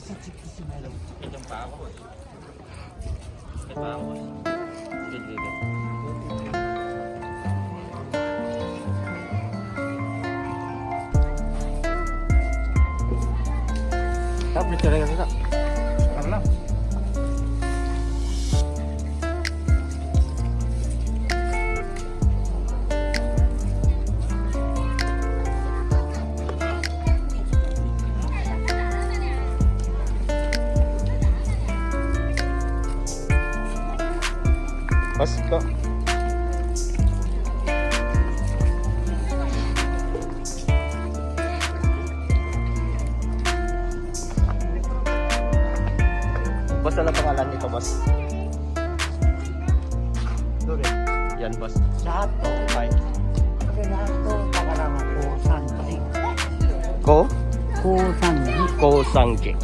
Itong pa ako eh. Ito pa ako eh. Dito. Tablet talaga kita. Ano lang? Pasko. Boss, ano pangalan nito, boss? Dure. Yan, boss. Sato. Hi. Sato, pangalan ko Sanji. Ko? Sanji. Ko Sangji.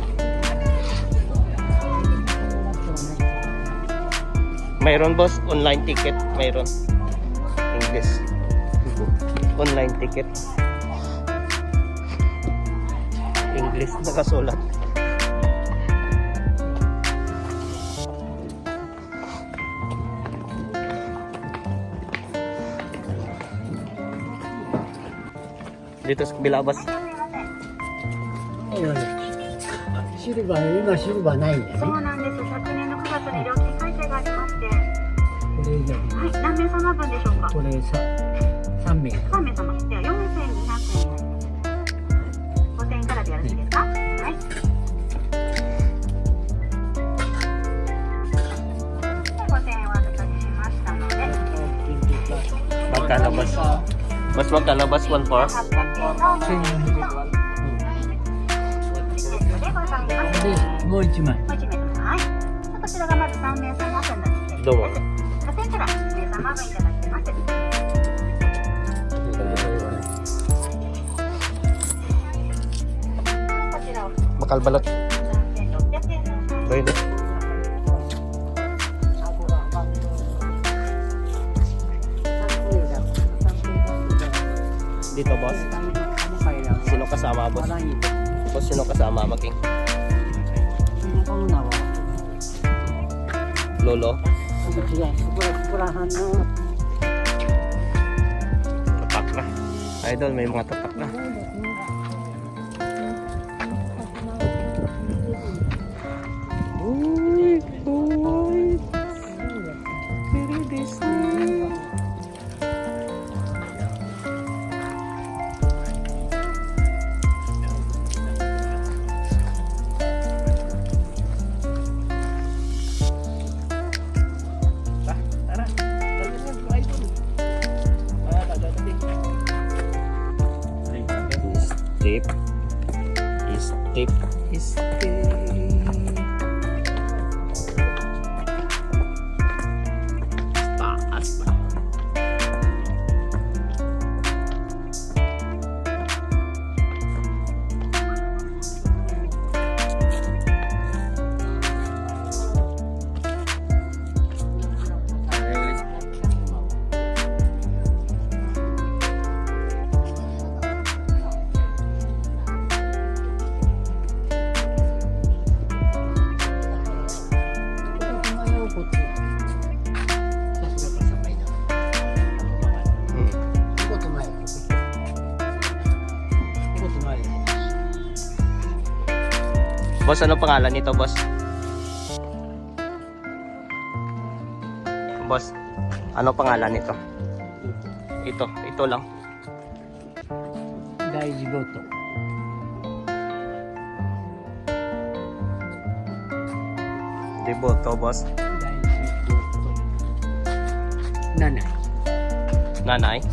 Mayroon, boss, online ticket. Mayroon. English. Online ticket. English nakasulat. Dito sa kabila, boss. Ayun. シルバー、今シルバーないんだよね。そうなんです。昨年の9月に料金改正がありまして。これ以上。はい、何名様分でしょうか。これさ、3名。 3名様。では4200円になります。5000円からでよろしいですか。はい。5000円お預かりしましたので。 Magkano, boss? Boss, magkano, boss? 1 for? 800円ので、もう1枚。もう1名様。はい。こちらがまず3名様分のチケット。どうも。 5000円から1名様分いただきます。こちらを Makalbalot. 3600円の。 Pwede. Dito, boss. Sino kasama, boss? Boss, sino kasama, Making? Lolo? Tatak na. Idol, may mga tatak na. Uy, boy. Very Disney. Step. Step. Step. Taas pa. Boss, ano pangalan nito, boss? Boss, ano pangalan nito? Ito lang. 大事ごと。 Deboto, boss. 大事ごと。7。 Nanay.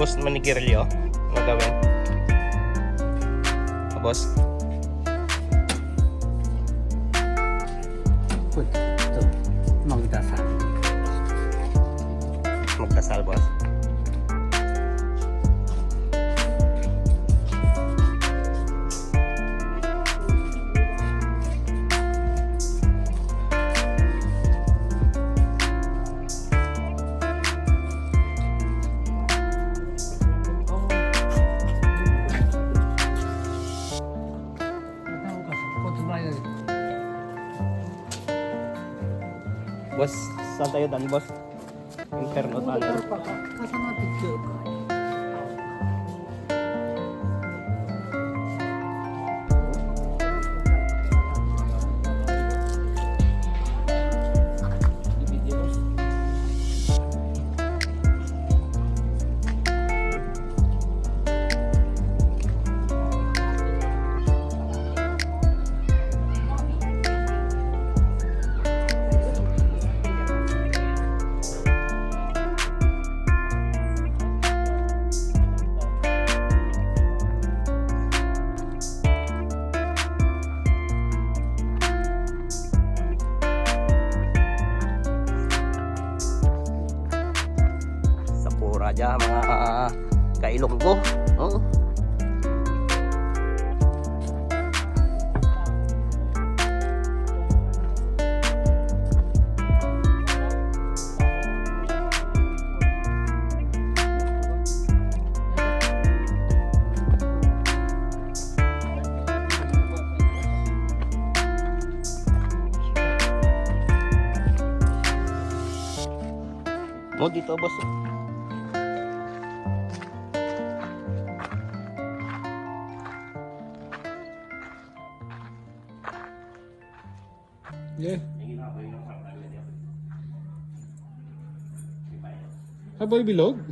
boss manigirilyo. Ano gawin? Boss? Ito. Magdasal. Magdasal, boss. Boss, saan tayo dan, boss? Inferno tunnel. Kasama picture ko. Raja mga kailonggo. Oh. Mo dito, boss. Yeah. Haboy bilog?